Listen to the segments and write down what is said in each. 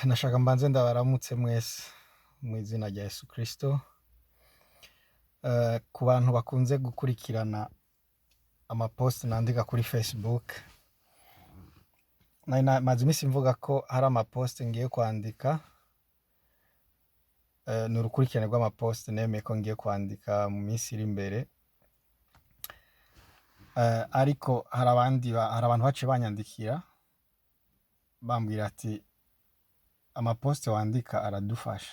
Nashaka mbanze ndabaramutse mwese mu izina rya Yesu Kristo. Ku bantu bakunze gukurikirana amapost nandika kuri Facebook, maze iminsi mvuga ko hari amapost ngiye kwandika, ni urukurikirane rw'amapost nemeye ko ngiye kwandika mu minsi iri imbere. Ariko hari abantu baciye banyandikira bambwira ati amapost wandika aradufasha.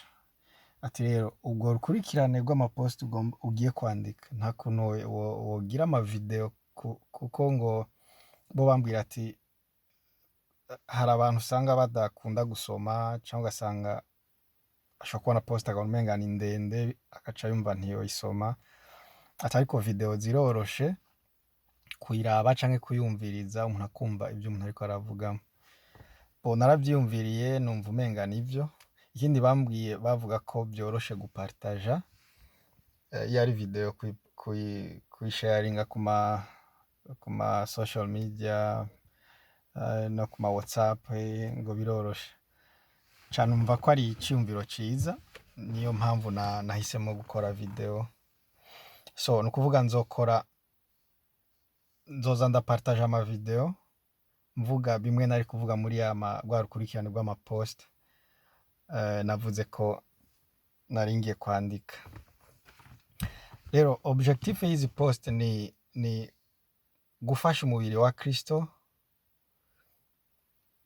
Ati rero ubwo rukurikirane rw'amapost ugiye kwandika nta kuntu wogira amavideo kuko ngo bo bambwira ati hari abantu usanga badakunda gusoma cyangwa ugasanga ashobora kubona post akabona umenga ni ndende agaca yumva ntiyoyisoma. Ati ariko video ziroroshe kuyiraba canke kuyumviriza umuntu akumva ibyo umuntu ariko aravuga. Naravyiyumviriye numva umenga nivyo. Ikindi bambwiye bavuga ko byoroshe gupartaja iyo ari video kuyisharinga ku ma social media no ku ma WhatsApp ngo biroroshe cane. Umva ko ari iciyumviro ciza, niyo mpamvu nahisemo gukora video. So ni ukuvuga nzoza ndapartaje ama video mvuga bimwe nari kuvuga muri rwa rukurikirane rw'amapost navuze ko nari ngiye kwandika. Rero objectif y'izi post ni gufasha umubiri wa Kristo.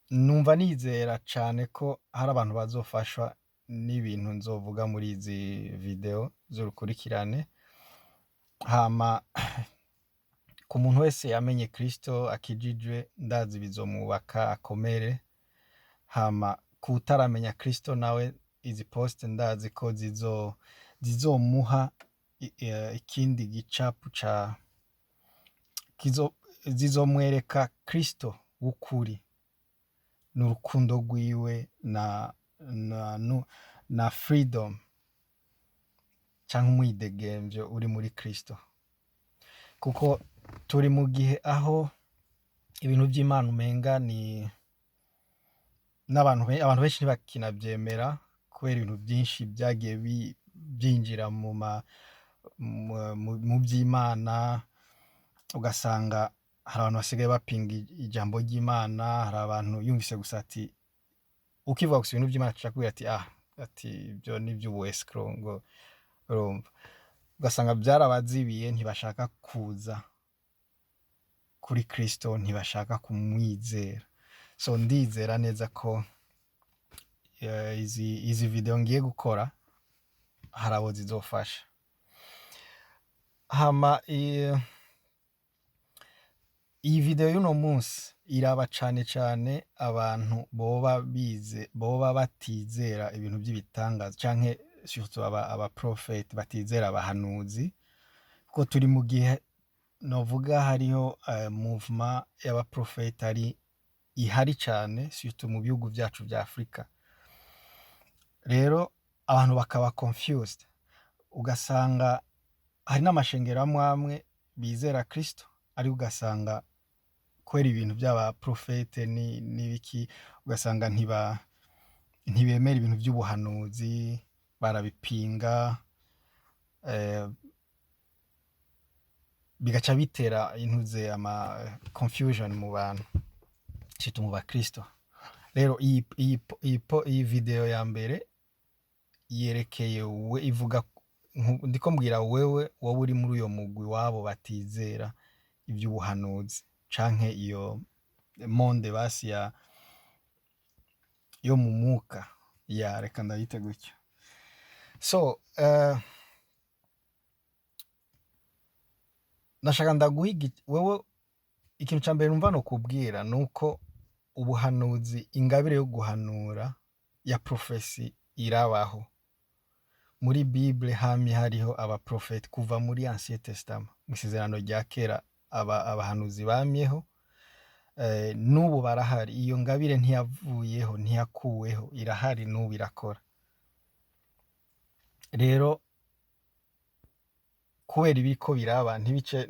Numva nizera cane ko hari abantu bazofashwa n'ibintu nzovuga muri izi video z'urukurikirane. Hama ku muntu wese yamenye Kristo akijijwe, ndazi bizomwubaka akomere. Hama kutaramenya Kristo nawe izi post ndazi ko zizomuha ikindi gicapu zizomwereka Kristo w'ukuri n'urukundo rwiwe na freedom canke umwidegemvyo uri muri Kristo. Kuko turi mu gihe aho ibintu by'Imana umenga ni abantu benshi ntibakinavyemera kubera ibintu byinshi byagiye byinjira mu by'Imana. Ugasanga hari abantu basigaye bapinga ijambo ry'Imana. Hari abantu yumvise gusa ati ukivuga gusa ibintu by'Imana akakubwira ati ibyo ni iby'ubuescro ngo urumva. Ugasanga byarabazibiye, ntibashaka kuza kuri Kristo, ntibashaka kumwizera. So ndizera neza ko izi video ngiye gukora hari abo zizofasha. Hama iyi video y'uno munsi iraba cane abantu boba batizera ibintu by'ibitangaza canke surtout aba prophet batizera abahanuzi. Kuko turi mu gihe novuga hariho movement y'aba prophet ihari cane surtout mu bihugu byacu vya Afrika. Rero abantu bakaba confused, ugasanga hari n'amashengero amwe bizera Kristo ari ugasanga kwera ibintu by'aba prophet n'ibiki, ugasanga ntibemera ibintu by'ubuhanuzi, barabipinga. Bigaca bitera ama confusion mu bantu surtout mu bakristo. Rero iyi video ya mbere yerekeye ivuga ndiko mbwira wowe uri muri uyo mugwi wabo batizera iby'ubuhanuzi canke iyo monde basi yo mu mwuka reka ndayite gutyo. So nashaka ndaguhiga wewe ikintu ca mbere numva no kubwira nuko ubuhanuzi, ingabire yo guhanura ya prophecy irabaho muri Bible. Hamye hariho aba prophet kuva muri Ancien Testament, mu isezerano rya kera abahanuzi bamyeho, n'ubu barahari. Iyo ngabire ntiyavuyeho, ntiyakuweho, irahari n'ubu irakora. Rero kubera ibiko biraba ntibice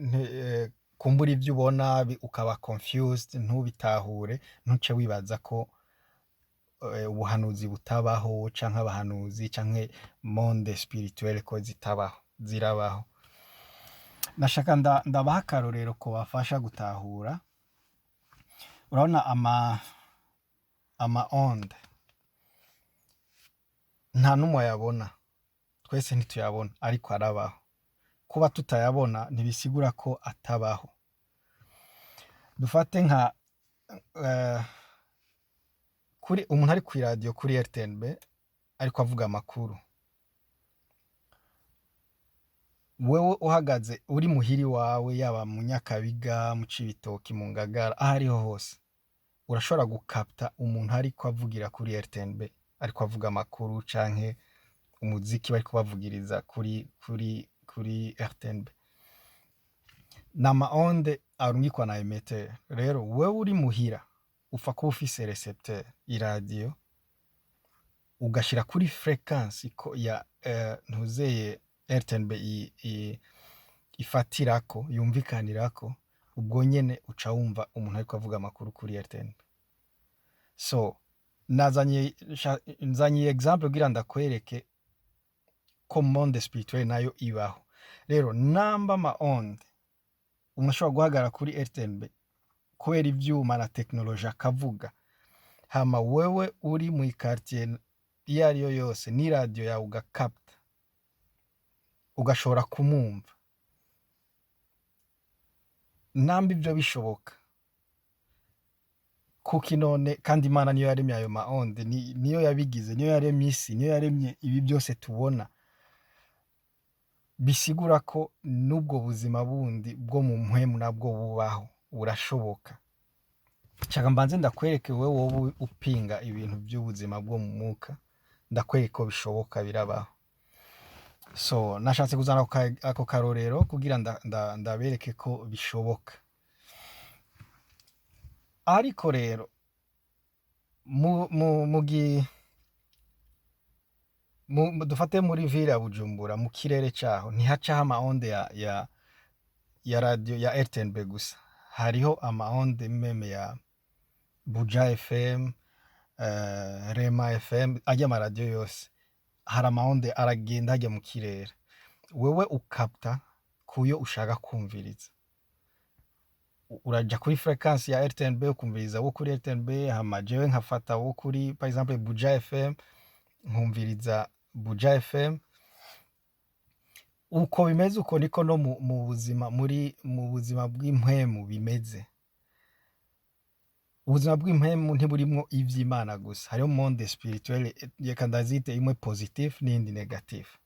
kumbura ibyo ubona ukaba confused, ntubitahure, ntuce wibaza ko ubuhanuzi butabaho canke abahanuzi canke monde spirituelle ko zitabaho, zirabaho. Nashaka ndabaha akarorero kobafasha gutahura. Urabona ama onde nta n'umwe ayabona, twese ntituyabona ariko arabaho. Kuba tutayabona ntibisigura ko atabaho. Dufate nka kuri umuntu ari kw'iradiyo kuri RTNB ariko avuga amakuru, wewe uhagaze uri muhiri wawe, yaba mu Nyakabiga, mu Cibitoki, mu Ngagara, aho ariho hose urashobora gukapta umuntu ariko avugira kuri RTNB ariko avuga amakuru canke umuziki bariko bavugiriza kuri RTNB. Nama onde arungikwa na emetteur. Rero wewe uri muhira upfa kuba ufise recepteur iradiyo ugashira kuri fréquence ya ntuzeye RTNB ifatirako, yumvikanirako, ubwo nyene uca wumva umuntu ariko avuga amakuru kuri RTNB. So nzanye exemple kugira ndakwereke ko monde spirituel nayo ibaho. Rero namba ama onde umuntu ashobora guhagarara kuri RTNB kubera ivyuma na tekinoloji akavuga, hama wewe uri mu quartier iyo ariyo yose n'iradiyo yawe ugakapta ugashobora kumwumva, namba ivyo bishoboka, kuki none kandi Imana niyo yaremye ayo ma onde, niyo yabigize, niyo yaremye isi, niyo yaremye ibi byose tubona, bisigura ko n'ubwo buzima bundi bwo mu mpwemu nabwo bubaho, burashoboka. Nshaka mbanze ndakwereke wewe wowe upinga ibintu by'ubuzima bwo mu mwuka, ndakwereke ko bishoboka, birabaho. So nashatse kuzana ako karorero kugira ndabereke ko bishoboka. Ariko rero dufate muri ville ya Bujumbura, mu kirere caho ntihacaho ama onde ya radio ya RTNB gusa, hariho ama onde meme ya Buja FM, Rema FM, ajya ama radio yose hari ama onde aragenda hajya mu kirere, wewe ukapta kuyo ushaka kumviriza. Uraja kuri fréquence ya RTNB ukumviriza wo kuri RTNB, hama jewe nkafata wo kuri par exemple Buja FM nkumviriza Buja FM. Uko bimeze uko niko no mu buzima mu buzima bw'impwemu bimeze. Ubuzima bw'impwemu ntiburimwo ivy'Imana gusa, hariho monde spirituel, reka ndazite imwe positif n'indi negatif.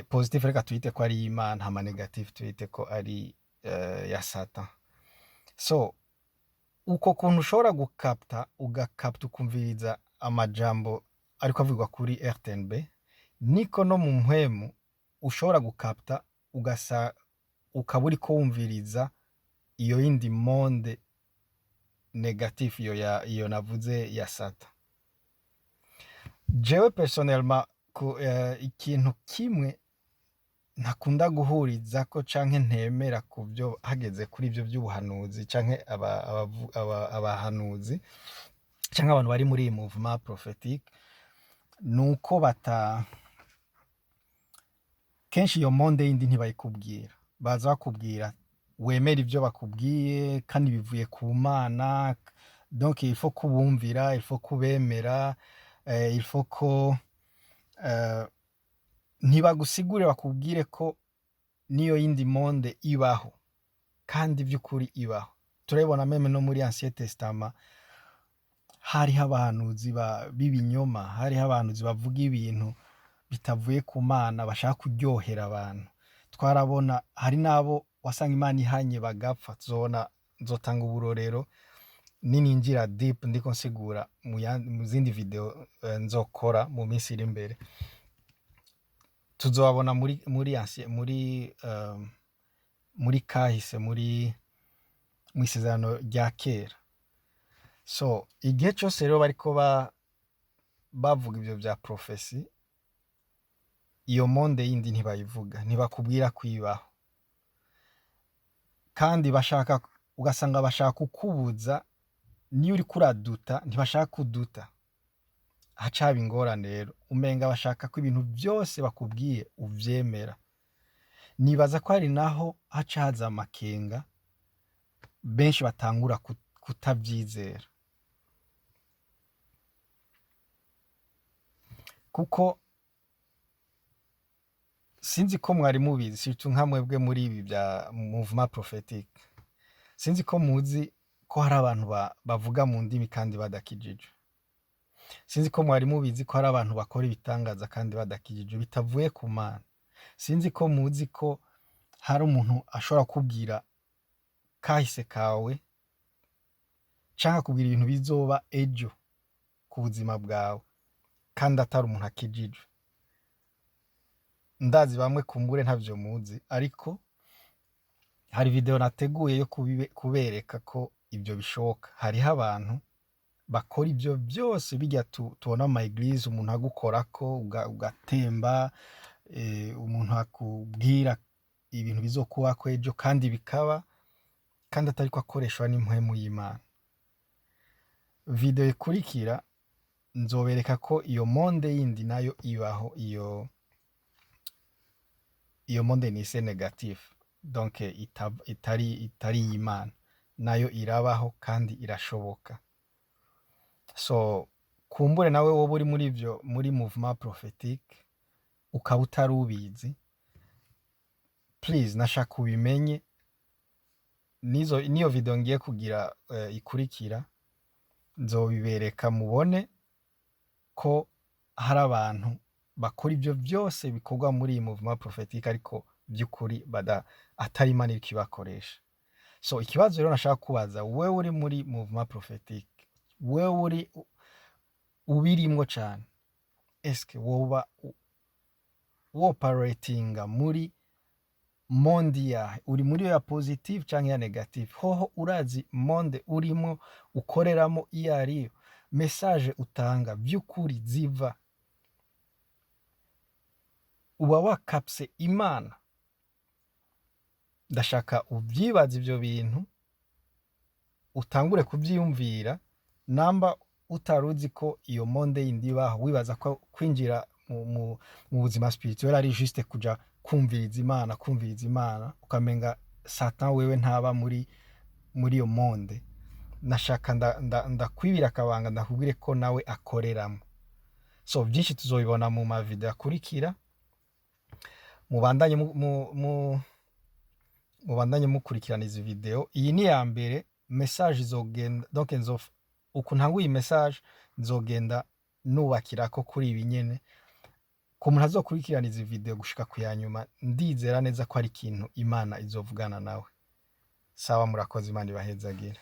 Positif reka tuyite ko ari Imana, hama negatif tuyite ko ari ya Satan. So uko kuntu ushobora ugakapta ukumviriza amajambo ariko avugwa kuri RTNB, niko no mu mpwemu ushobora gukapta ukaba uriko wumviriza iyo yindi monde negatif, iyo navuze ya Satan. Jewe personnellement ikintu kimwe ntakunda guhuriza ko canke ntemera kuvyo hageze kuri ivyo by'ubuhanuzi canke abahanuzi canke abantu bari muri iyi mouvement prophétique, nuko kenshi iyo monde yindi ntibayikubwira, baza bakubwira wemera ivyo bakubwiye kandi bivuye ku Mana, donc il faut kubumvira, il faut kubemera, il faut ko ntibagusigure bakubwire ko niyo yindi monde ibaho kandi by'ukuri ibaho. Turabibona meme no muri Ancien Testament hariho abahanuzi b'ibinyoma, hariho abahanuzi bavuga ibintu bitavuye ku Mana bashaka kuryohera abantu. Twarabona hari nabo wasanga Imana ihanye bagapfa. Nzotanga uburorero nininjira deep ndiko nsigura mu zindi video nzokora mu minsi iri imbere. Tuzobabona muri kahise, muri isezerano rya kera. So igihe cyose rero bariko bavuga ivyo vya prophecy, iyo monde yindi ntibayivuga, ntibakubwira kwibaho, kandi ugasanga bashaka kukubuza niyo uriko uraduta ntibashaka kuduta, haca haba ingorane rero, umenga bashaka ko ibintu byose bakubwiye uvyemera. Nibaza ko hari naho haca haza amakenga, benshi batangura kutavyizera, kuko sinzi ko mwari mubizi, surtout nka mwebwe muri ibi bya mouvement prophétique, sinzi ko muzi ko hari abantu bavuga mu ndimi kandi badakijijwe. Sinzi ko mwari mubizi ko hari abantu bakora ibitangaza kandi badakijijwe bitavuye ku Mana. Sinzi ko muzi ko hari umuntu ashobora kubwira kahise kawe canke kubwira ibintu bizoba ejo ku buzima bwawe kandi atari umuntu akijijwe. Ndazi bamwe kumbure ntavyo muzi, ariko hari video nateguye yo kubereka ko ibyo bishoboka. Hariho abantu bakora ibyo byose bijya tubona mu eglise, umuntu agukorako ugatemba, umuntu akubwira ibintu bizokubako ejo kandi bikaba, kandi atari ko akoreshwa n'impwemu y'Imana. Video ikurikira nzobereka ko iyo monde yindi nayo ibaho, iyo monde nise negative, donc itari y'Imana, nayo irabaho kandi irashoboka. So kumbure nawe wowe uri muri mouvement prophétique ukaba utari ubizi, please nashaka ubimenye. Niyo video ngiye kugira ikurikira nzobibereka mubone ko hari abantu bakora ibyo byose bikorwa muri iyi mouvement prophétique, ariko by'ukuri atari Imana iriko ibakoresha. So ikibazo rero nashaka kubaza wewe uri muri mouvement prophétique, wewe uri ubirimwo cane, eske woba operatinga muri monde yahe? Uri muri ya positive canke ya negative? Hoho urazi monde urimo ukoreramo iyo ariyo? Message utanga by'ukuri ziva, uba wakapse Imana? Ndashaka uvyibaza ivyo bintu, utangure kuvyiyumvira. Namba utaruzi ko iyo monde yindi ibaho, wibaza ko kwinjira mu buzima spirituel ari juste kuja kumviriza Imana, ukamenga Satan wewe ntaba muri iyo monde. Nashaka ndakwibira akabanga, ndakubwire ko nawe akoreramo. So byinshi tuzobibona mu ma video akurikira. Mubandanye mukurikirana izi video. Iyi ni ya mbere, message izogenda, donc uku ntanguye message nzogenda nubakirako kuri ibi nyene. Ku muntu azokurikirana izi video gushika ku ya nyuma, ndizera neza ko ari ikintu Imana izovugana nawe. Sawa, murakoze, Imana ibahezagire.